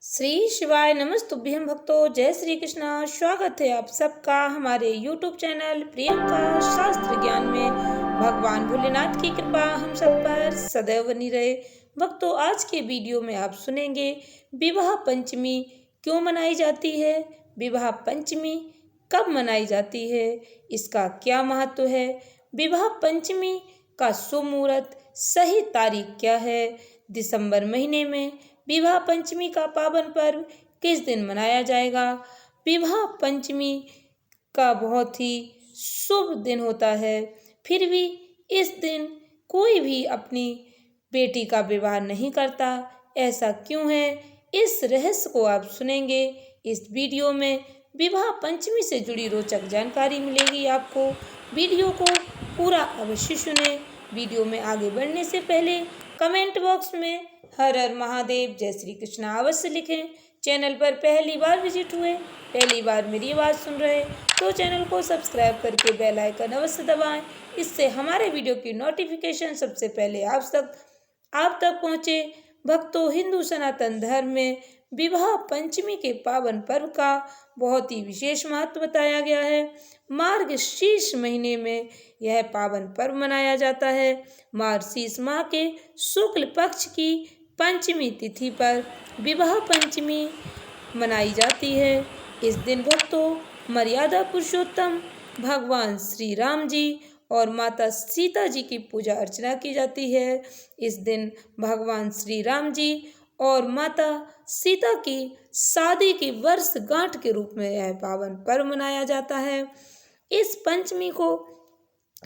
श्री शिवाय नमस्तुभ्यं भक्तों। जय श्री कृष्णा। स्वागत है आप सबका हमारे YouTube चैनल प्रियंका शास्त्र ज्ञान में। भगवान भोलेनाथ की कृपा हम सब पर सदैव बनी रहे। भक्तों, आज के वीडियो में आप सुनेंगे विवाह पंचमी क्यों मनाई जाती है, विवाह पंचमी कब मनाई जाती है, इसका क्या महत्व है, विवाह पंचमी का शुभ मुहूर्त सही तारीख क्या है, दिसंबर महीने में विवाह पंचमी का पावन पर्व किस दिन मनाया जाएगा। विवाह पंचमी का बहुत ही शुभ दिन होता है, फिर भी इस दिन कोई भी अपनी बेटी का विवाह नहीं करता, ऐसा क्यों है, इस रहस्य को आप सुनेंगे इस वीडियो में। विवाह पंचमी से जुड़ी रोचक जानकारी मिलेगी आपको। वीडियो को पूरा अवश्य सुने। वीडियो में आगे बढ़ने से पहले कमेंट बॉक्स में हर हर महादेव जय श्री कृष्ण अवश्य लिखें। चैनल पर पहली बार विजिट हुए, पहली बार मेरी आवाज़ सुन रहे तो चैनल को सब्सक्राइब करके बेल आइकन अवश्य दबाएं। इससे हमारे वीडियो की नोटिफिकेशन सबसे पहले आप तक पहुँचे। भक्तों, हिंदू सनातन धर्म में विवाह पंचमी के पावन पर्व का बहुत ही विशेष महत्व बताया गया है। मार्गशीर्ष महीने में यह पावन पर्व मनाया जाता है। मार्गशीर्ष माह के शुक्ल पक्ष की पंचमी तिथि पर विवाह पंचमी मनाई जाती है। इस दिन भक्तों, मर्यादा पुरुषोत्तम भगवान श्री राम जी और माता सीता जी की पूजा अर्चना की जाती है। इस दिन भगवान श्री राम जी और माता सीता की शादी की वर्षगांठ के रूप में यह पावन पर्व मनाया जाता है। इस पंचमी को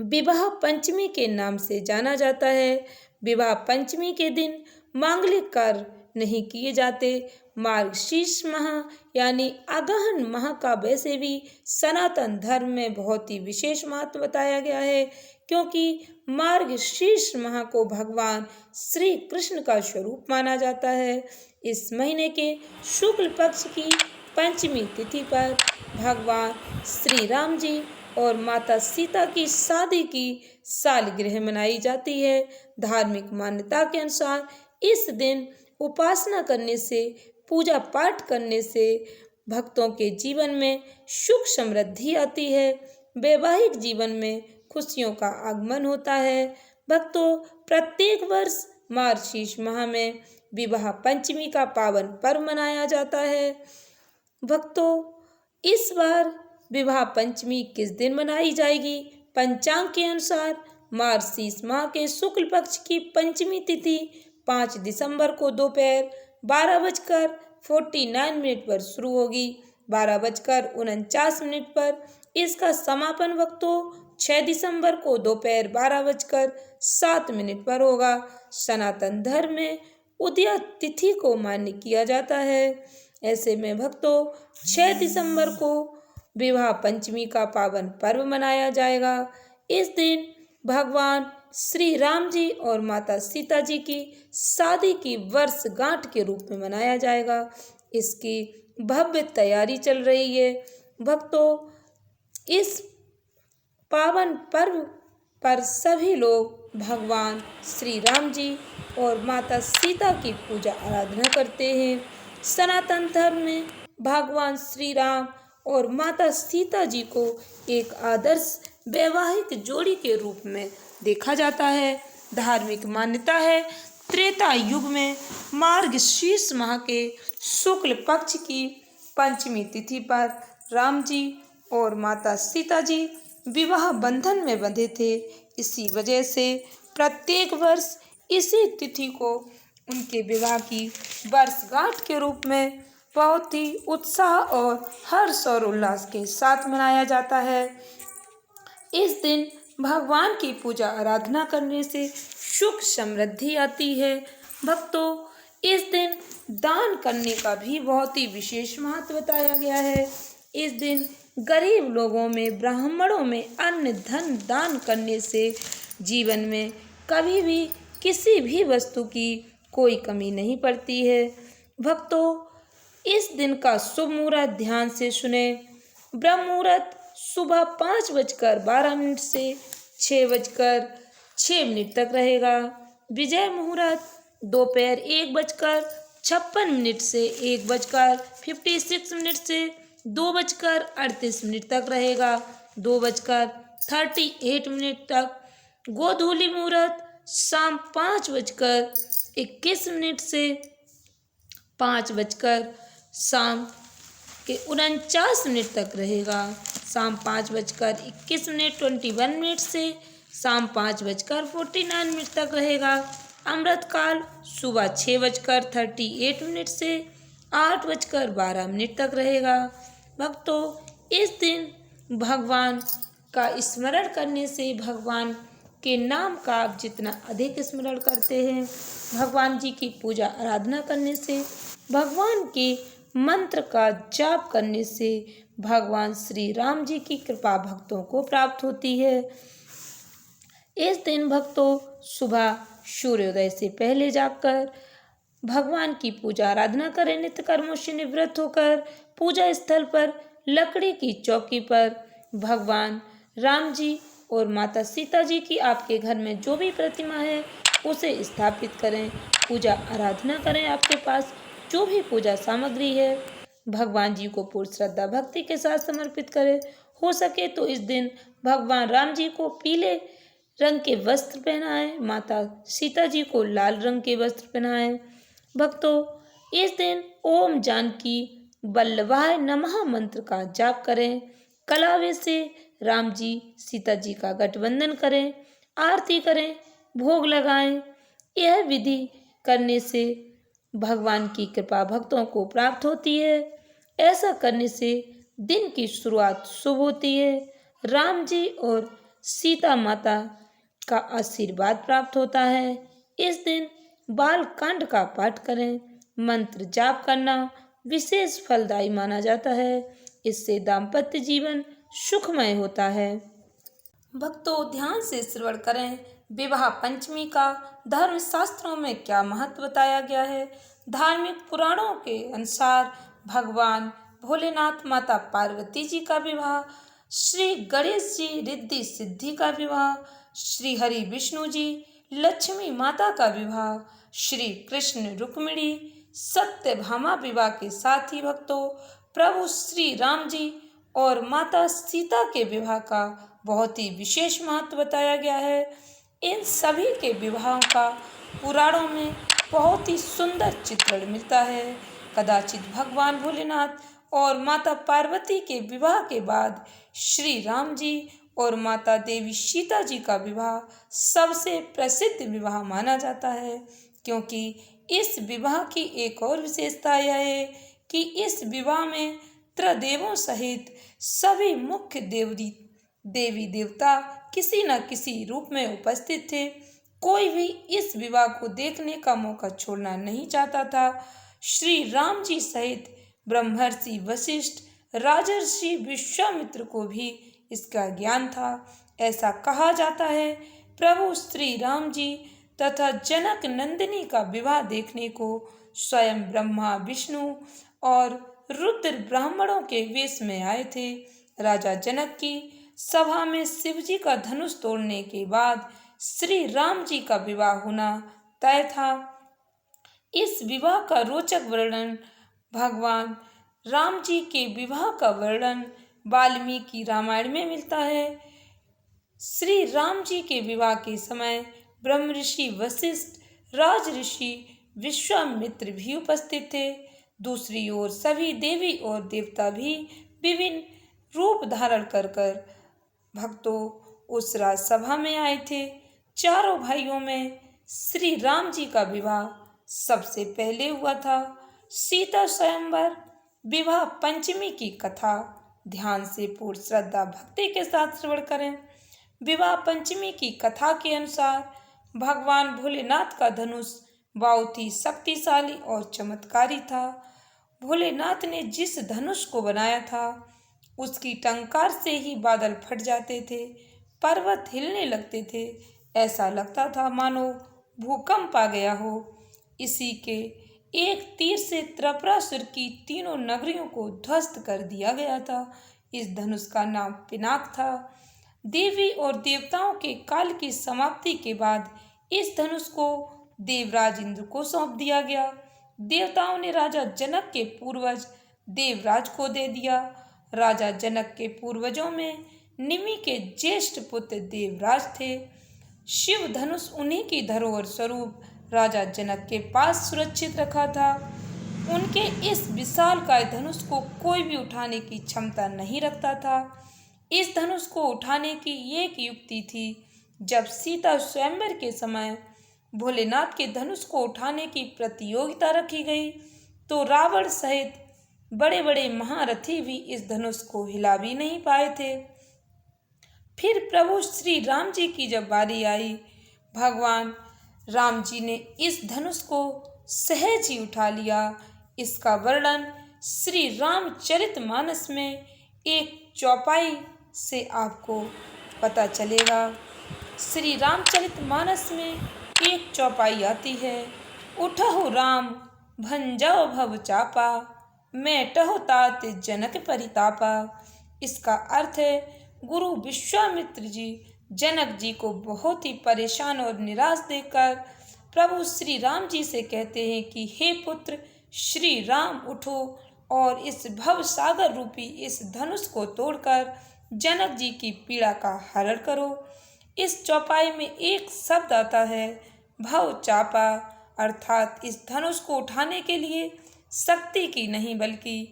विवाह पंचमी के नाम से जाना जाता है। विवाह पंचमी के दिन मांगलिक कार्य नहीं किए जाते। मार्गशीर्ष माह यानी अगहन माह का वैसे भी सनातन धर्म में बहुत ही विशेष महत्व बताया गया है, क्योंकि मार्गशीर्ष माह को भगवान श्री कृष्ण का स्वरूप माना जाता है। इस महीने के शुक्ल पक्ष की पंचमी तिथि पर भगवान श्री राम जी और माता सीता की शादी की सालगिरह मनाई जाती है। धार्मिक मान्यता के अनुसार इस दिन उपासना करने से, पूजा पाठ करने से भक्तों के जीवन में सुख समृद्धि आती है, वैवाहिक जीवन में खुशियों का आगमन होता है। भक्तों, प्रत्येक वर्ष मार्गशीर्ष माह में विवाह पंचमी का पावन पर्व मनाया जाता है। भक्तों, इस बार विवाह पंचमी किस दिन मनाई जाएगी? पंचांग के अनुसार मार्गशीर्ष माह के शुक्ल पक्ष की पंचमी तिथि 5 दिसंबर को दोपहर 12:49 पर शुरू होगी। 12:49 पर इसका समापन भक्तों 6 दिसंबर को दोपहर 12:07 पर होगा। सनातन धर्म में उदया तिथि को मान्य किया जाता है। ऐसे में भक्तों, 6 दिसंबर को विवाह पंचमी का पावन पर्व मनाया जाएगा। इस दिन भगवान श्री राम जी और माता सीता जी की शादी की वर्षगांठ के रूप में मनाया जाएगा। इसकी भव्य तैयारी चल रही है। भक्तों, इस पावन पर्व पर सभी लोग भगवान श्री राम जी और माता सीता की पूजा आराधना करते हैं। सनातन धर्म में भगवान श्री राम और माता सीता जी को एक आदर्श वैवाहिक जोड़ी के रूप में देखा जाता है। धार्मिक मान्यता है, त्रेता युग में मार्गशीर्ष माह के शुक्ल पक्ष की पंचमी तिथि पर राम जी और माता सीता जी विवाह बंधन में बंधे थे। इसी वजह से प्रत्येक वर्ष इसी तिथि को उनके विवाह की वर्षगांठ के रूप में बहुत ही उत्साह और हर्ष और उल्लास के साथ मनाया जाता है। इस दिन भगवान की पूजा आराधना करने से सुख समृद्धि आती है। भक्तों, इस दिन दान करने का भी बहुत ही विशेष महत्व बताया गया है। इस दिन गरीब लोगों में, ब्राह्मणों में अन्न धन दान करने से जीवन में कभी भी किसी भी वस्तु की कोई कमी नहीं पड़ती है। भक्तों, इस दिन का शुभ मुहूर्त ध्यान से सुने। ब्रह्म मुहूर्त सुबह 5:12 से 6:06 तक रहेगा। विजय मुहूर्त दोपहर 1:04 56 से 1:56 से 2:38 तक रहेगा। 2:38 तक गोधूली मुहूर्त शाम 5:21 से 5 शाम के 49 तक रहेगा। शाम 5:21 21 से शाम 5:49 तक रहेगा। अमृतकाल सुबह 6:38 से 8:12 तक रहेगा। भक्तों, इस दिन भगवान का स्मरण करने से, भगवान के नाम का आप जितना अधिक स्मरण करते हैं, भगवान जी की पूजा आराधना करने से, भगवान के मंत्र का जाप करने से भगवान श्री राम जी की कृपा भक्तों को प्राप्त होती है। इस दिन भक्तों सुबह सूर्योदय से पहले जागकर भगवान की पूजा आराधना करें। नित्य कर्मों से निवृत्त होकर पूजा स्थल पर लकड़ी की चौकी पर भगवान राम जी और माता सीता जी की, आपके घर में जो भी प्रतिमा है उसे स्थापित करें। पूजा आराधना करें। आपके पास जो भी पूजा सामग्री है भगवान जी को पूर्ण श्रद्धा भक्ति के साथ समर्पित करें। हो सके तो इस दिन भगवान राम जी को पीले रंग के वस्त्र पहनाएं, माता सीता जी को लाल रंग के वस्त्र पहनाएं। भक्तों, इस दिन ओम जानकी वल्लभाय नमः मंत्र का जाप करें। कलावे से राम जी सीता जी का गठबंधन करें, आरती करें, भोग लगाएं। यह विधि करने से भगवान की कृपा भक्तों को प्राप्त होती है। ऐसा करने से दिन की शुरुआत शुभ होती है। राम जी और सीता माता का आशीर्वाद प्राप्त होता है। इस दिन बालकांड का पाठ करें। मंत्र जाप करना विशेष फलदायी माना जाता है। इससे दाम्पत्य जीवन सुखमय होता है। भक्तों, ध्यान से श्रवण करें। विवाह पंचमी का धर्म शास्त्रों में क्या महत्व बताया गया है। धार्मिक पुराणों के अनुसार भगवान भोलेनाथ माता पार्वती जी का विवाह, श्री गणेश जी रिद्धि सिद्धि का विवाह, श्री हरि विष्णु जी लक्ष्मी माता का विवाह, श्री कृष्ण रुक्मिणी सत्यभामा विवाह के साथ ही भक्तों प्रभु श्री राम जी और माता सीता के विवाह का बहुत ही विशेष महत्व बताया गया है। इन सभी के विवाहों का पुराणों में बहुत ही सुंदर चित्रण मिलता है। कदाचित भगवान भोलेनाथ और माता पार्वती के विवाह के बाद श्री राम जी और माता देवी सीता जी का विवाह सबसे प्रसिद्ध विवाह माना जाता है, क्योंकि इस विवाह की एक और विशेषता यह है कि इस विवाह में त्रिदेवों सहित सभी मुख्य देवी देवता किसी न किसी रूप में उपस्थित थे। कोई भी इस विवाह को देखने का मौका छोड़ना नहीं चाहता था। श्री राम जी सहित ब्रह्मर्षि वशिष्ठ, राजर्षि विश्वामित्र को भी इसका ज्ञान था। ऐसा कहा जाता है प्रभु श्री राम जी तथा जनक नंदिनी का विवाह देखने को स्वयं ब्रह्मा विष्णु और रुद्र ब्राह्मणों के वेश में आए थे। राजा जनक की सभा में शिवजी का धनुष तोड़ने के बाद श्री राम जी का विवाह होना तय था। इस विवाह का रोचक वर्णन, भगवान राम जी के विवाह का वर्णन वाल्मीकि रामायण में मिलता है। श्री राम जी के विवाह के समय ब्रह्म ऋषि वशिष्ठ, राज ऋषि विश्वामित्र भी उपस्थित थे। दूसरी ओर सभी देवी और देवता भी विभिन्न रूप धारण कर भक्तों उस राजसभा में आए थे। चारों भाइयों में श्री राम जी का विवाह सबसे पहले हुआ था। सीता स्वयंवर विवाह पंचमी की कथा ध्यान से पूर्ण श्रद्धा भक्ति के साथ श्रवण करें। विवाह पंचमी की कथा के अनुसार भगवान भोलेनाथ का धनुष बहुत ही शक्तिशाली और चमत्कारी था। भोलेनाथ ने जिस धनुष को बनाया था उसकी टंकार से ही बादल फट जाते थे, पर्वत हिलने लगते थे। ऐसा लगता था मानो भूकंप आ गया हो। इसी के एक तीर से त्रिपुरासुर की तीनों नगरियों को ध्वस्त कर दिया गया था। इस धनुष का नाम पिनाक था। देवी और देवताओं के काल की समाप्ति के बाद इस धनुष को देवराज इंद्र को सौंप दिया गया। देवताओं ने राजा जनक के पूर्वज देवराज को दे दिया। राजा जनक के पूर्वजों में निमि के ज्येष्ठ पुत्र देवराज थे। शिव धनुष उन्हीं की धरोहर स्वरूप राजा जनक के पास सुरक्षित रखा था। उनके इस विशालकाय धनुष को कोई भी उठाने की क्षमता नहीं रखता था। इस धनुष को उठाने की एक युक्ति थी। जब सीता स्वयंवर के समय भोलेनाथ के धनुष को उठाने की प्रतियोगिता रखी गई तो रावण सहित बड़े बड़े महारथी भी इस धनुष को हिला भी नहीं पाए थे। फिर प्रभु श्री राम जी की जब बारी आई, भगवान राम जी ने इस धनुष को सहज ही उठा लिया। इसका वर्णन श्री रामचरितमानस में एक चौपाई से आपको पता चलेगा। श्री रामचरितमानस में एक चौपाई आती है, उठहु राम भंजाओ भव चापा, मेटहु तात जनक परितापा। इसका अर्थ है, गुरु विश्वामित्र जी जनक जी को बहुत ही परेशान और निराश देखकर प्रभु श्री राम जी से कहते हैं कि हे पुत्र श्री राम, उठो और इस भव सागर रूपी इस धनुष को तोड़कर जनक जी की पीड़ा का हरण करो। इस चौपाई में एक शब्द आता है भव चापा, अर्थात इस धनुष को उठाने के लिए शक्ति की नहीं बल्कि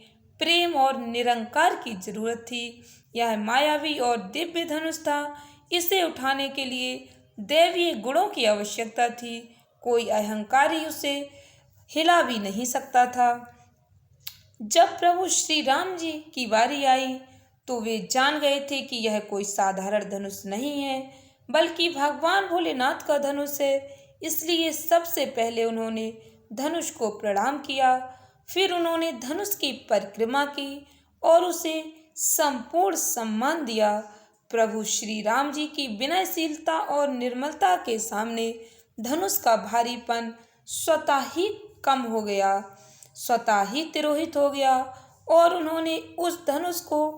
प्रेम और निरंकार की जरूरत थी। यह मायावी और दिव्य धनुष था। इसे उठाने के लिए दैवीय गुणों की आवश्यकता थी। कोई अहंकारी उसे हिला भी नहीं सकता था। जब प्रभु श्री राम जी की बारी आई तो वे जान गए थे कि यह कोई साधारण धनुष नहीं है बल्कि भगवान भोलेनाथ का धनुष है। इसलिए सबसे पहले उन्होंने धनुष को प्रणाम किया। फिर उन्होंने धनुष की परिक्रमा की और उसे संपूर्ण सम्मान दिया। प्रभु श्री राम जी की विनयशीलता और निर्मलता के सामने धनुष का भारीपन स्वतः ही कम हो गया, स्वतः ही तिरोहित हो गया और उन्होंने उस धनुष को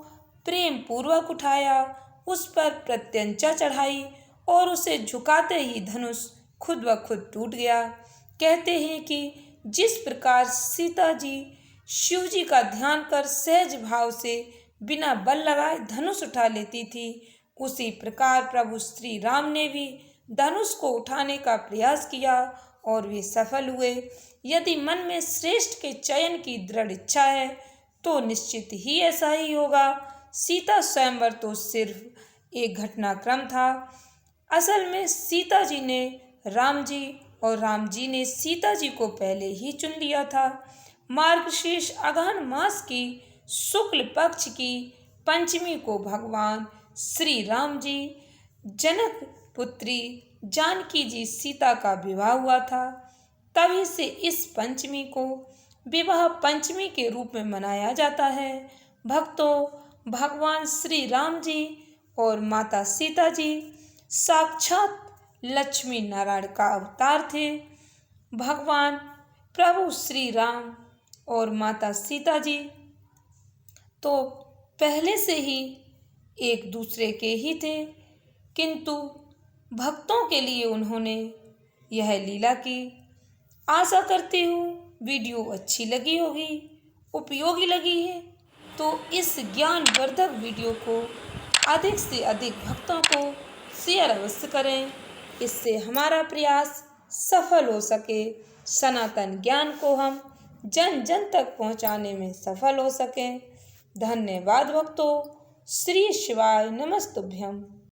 प्रेम पूर्वक उठाया, उस पर प्रत्यंचा चढ़ाई और उसे झुकाते ही धनुष खुद ब खुद टूट गया। कहते हैं कि जिस प्रकार सीता जी शिव जी का ध्यान कर सहज भाव से बिना बल लगाए धनुष उठा लेती थी, उसी प्रकार प्रभु श्री राम ने भी धनुष को उठाने का प्रयास किया और वे सफल हुए। यदि मन में श्रेष्ठ के चयन की दृढ़ इच्छा है तो निश्चित ही ऐसा ही होगा। सीता स्वयंवर तो सिर्फ एक घटनाक्रम था। असल में सीता जी ने राम जी और राम जी ने सीता जी को पहले ही चुन लिया था। मार्गशीर्ष अगहन मास की शुक्ल पक्ष की पंचमी को भगवान श्री राम जी जनक पुत्री जानकी जी सीता का विवाह हुआ था। तभी से इस पंचमी को विवाह पंचमी के रूप में मनाया जाता है। भक्तों, भगवान श्री राम जी और माता सीता जी साक्षात लक्ष्मी नारायण का अवतार थे। भगवान प्रभु श्री राम और माता सीता जी तो पहले से ही एक दूसरे के ही थे, किंतु भक्तों के लिए उन्होंने यह लीला की। आशा करती हूँ वीडियो अच्छी लगी होगी, उपयोगी लगी है तो इस ज्ञानवर्धक वीडियो को अधिक से अधिक भक्तों को शेयर अवश्य करें। इससे हमारा प्रयास सफल हो सके, सनातन ज्ञान को हम जन जन तक पहुँचाने में सफल हो सकें। धन्यवाद भक्तों। श्री शिवाय नमस्तुभ्यम।